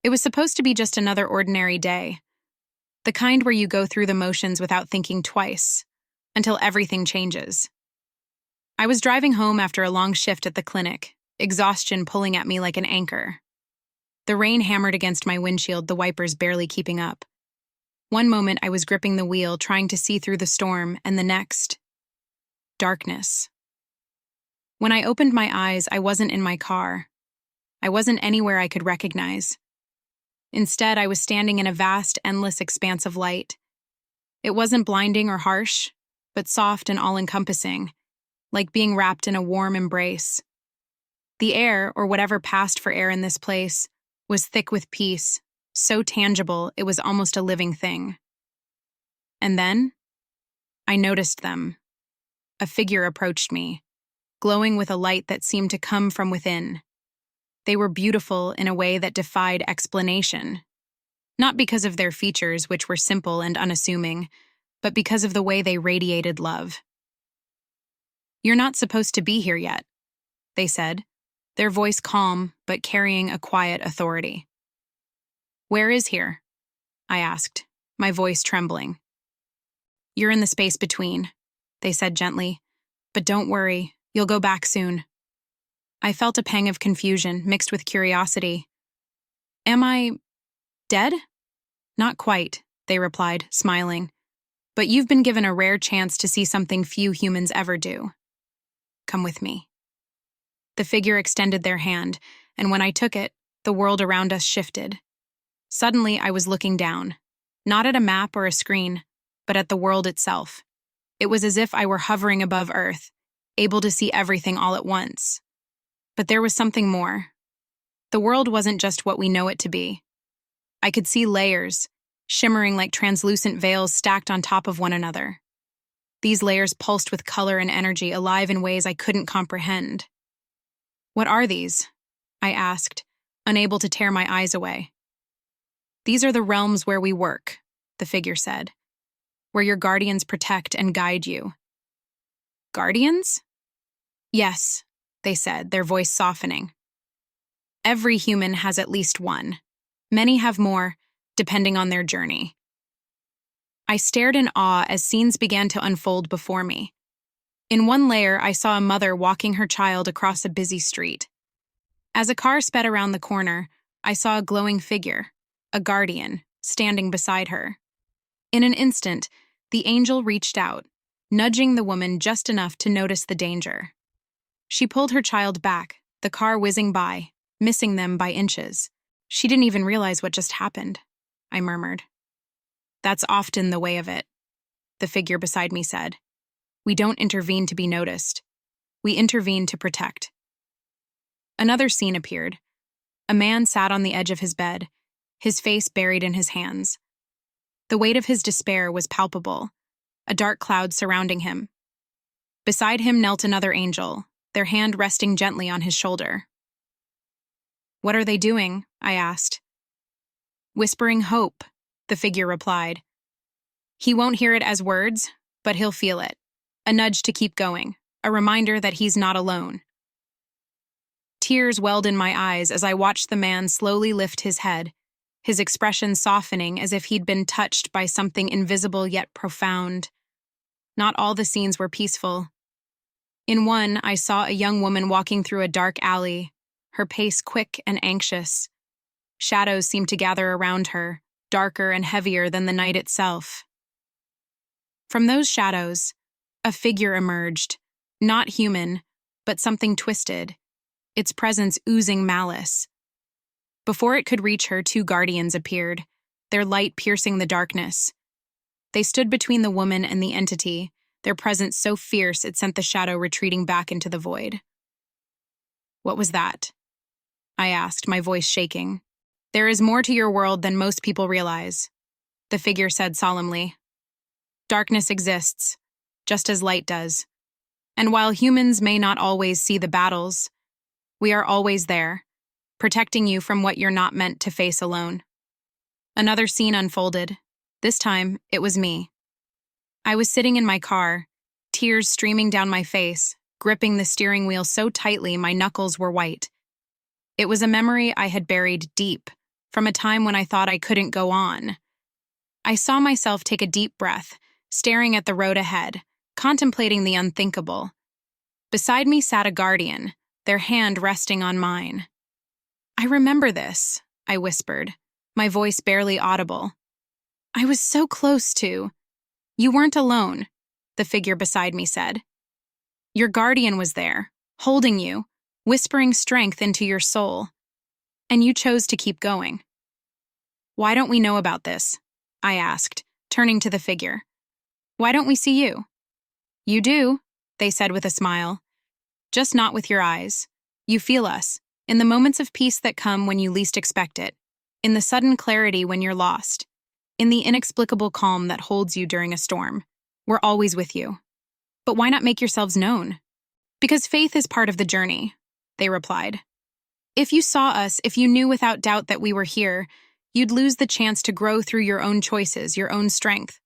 It was supposed to be just another ordinary day, the kind where you go through the motions without thinking twice, until everything changes. I was driving home after a long shift at the clinic, exhaustion pulling at me like an anchor. The rain hammered against my windshield, the wipers barely keeping up. One moment I was gripping the wheel, trying to see through the storm, and the next, darkness. When I opened my eyes, I wasn't in my car. I wasn't anywhere I could recognize. Instead, I was standing in a vast, endless expanse of light. It wasn't blinding or harsh, but soft and all-encompassing, like being wrapped in a warm embrace. The air, or whatever passed for air in this place, was thick with peace, so tangible it was almost a living thing. And then, I noticed them. A figure approached me, glowing with a light that seemed to come from within. They were beautiful in a way that defied explanation. Not because of their features, which were simple and unassuming, but because of the way they radiated love. "You're not supposed to be here yet," they said, their voice calm but carrying a quiet authority. "Where is here?" I asked, my voice trembling. "You're in the space between," they said gently, "but don't worry, you'll go back soon." I felt a pang of confusion mixed with curiosity. "Am I dead?" "Not quite," they replied, smiling. "But you've been given a rare chance to see something few humans ever do. Come with me." The figure extended their hand, and when I took it, the world around us shifted. Suddenly, I was looking down, not at a map or a screen, but at the world itself. It was as if I were hovering above Earth, able to see everything all at once. But there was something more. The world wasn't just what we know it to be. I could see layers, shimmering like translucent veils stacked on top of one another. These layers pulsed with color and energy, alive in ways I couldn't comprehend. "What are these?" I asked, unable to tear my eyes away. "These are the realms where we work," the figure said, "where your guardians protect and guide you." "Guardians?" "Yes," they said, their voice softening. "Every human has at least one. Many have more, depending on their journey." I stared in awe as scenes began to unfold before me. In one layer, I saw a mother walking her child across a busy street. As a car sped around the corner, I saw a glowing figure, a guardian, standing beside her. In an instant, the angel reached out, nudging the woman just enough to notice the danger. She pulled her child back, the car whizzing by, missing them by inches. "She didn't even realize what just happened," I murmured. "That's often the way of it," the figure beside me said. "We don't intervene to be noticed. We intervene to protect." Another scene appeared. A man sat on the edge of his bed, his face buried in his hands. The weight of his despair was palpable, a dark cloud surrounding him. Beside him knelt another angel, their hand resting gently on his shoulder. "What are they doing?" I asked. "Whispering hope," the figure replied. "He won't hear it as words, but he'll feel it. A nudge to keep going, a reminder that he's not alone." Tears welled in my eyes as I watched the man slowly lift his head, his expression softening as if he'd been touched by something invisible yet profound. Not all the scenes were peaceful. In one, I saw a young woman walking through a dark alley, her pace quick and anxious. Shadows seemed to gather around her, darker and heavier than the night itself. From those shadows, a figure emerged, not human, but something twisted, its presence oozing malice. Before it could reach her, two guardians appeared, their light piercing the darkness. They stood between the woman and the entity, their presence so fierce it sent the shadow retreating back into the void. "What was that?" I asked, my voice shaking. "There is more to your world than most people realize," the figure said solemnly. "Darkness exists, just as light does. And while humans may not always see the battles, we are always there, protecting you from what you're not meant to face alone." Another scene unfolded. This time, it was me. I was sitting in my car, tears streaming down my face, gripping the steering wheel so tightly my knuckles were white. It was a memory I had buried deep, from a time when I thought I couldn't go on. I saw myself take a deep breath, staring at the road ahead, contemplating the unthinkable. Beside me sat a guardian, their hand resting on mine. "I remember this," I whispered, my voice barely audible. "I was so close to—" "You weren't alone," the figure beside me said. "Your guardian was there, holding you, whispering strength into your soul. And you chose to keep going." "Why don't we know about this?" I asked, turning to the figure. "Why don't we see you?" "You do," they said with a smile. "Just not with your eyes. You feel us, in the moments of peace that come when you least expect it, in the sudden clarity when you're lost, in the inexplicable calm that holds you during a storm. We're always with you. But why not make yourselves known?" "Because faith is part of the journey," they replied. "If you saw us, if you knew without doubt that we were here, you'd lose the chance to grow through your own choices, your own strength.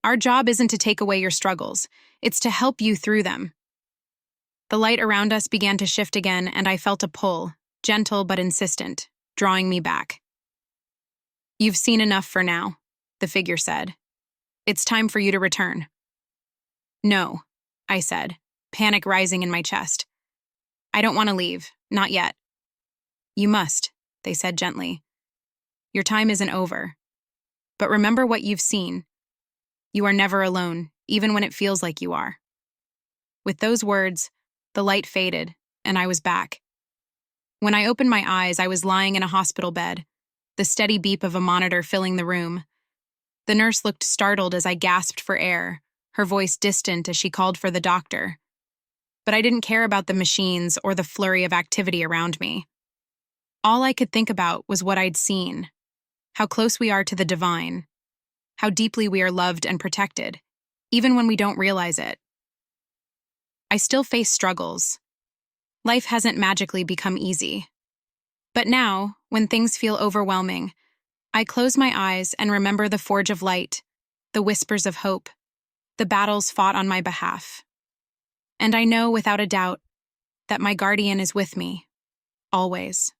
Our job isn't to take away your struggles, it's to help you through them." The light around us began to shift again, and I felt a pull, gentle but insistent, drawing me back. "You've seen enough for now," the figure said. "It's time for you to return." "No," I said, panic rising in my chest. "I don't want to leave, not yet." "You must," they said gently. "Your time isn't over. But remember what you've seen. You are never alone, even when it feels like you are." With those words, the light faded, and I was back. When I opened my eyes, I was lying in a hospital bed, the steady beep of a monitor filling the room. The nurse looked startled as I gasped for air, her voice distant as she called for the doctor. But I didn't care about the machines or the flurry of activity around me. All I could think about was what I'd seen, how close we are to the divine, how deeply we are loved and protected, even when we don't realize it. I still face struggles. Life hasn't magically become easy. But now, when things feel overwhelming, I close my eyes and remember the forge of light, the whispers of hope, the battles fought on my behalf. And I know without a doubt that my guardian is with me, always.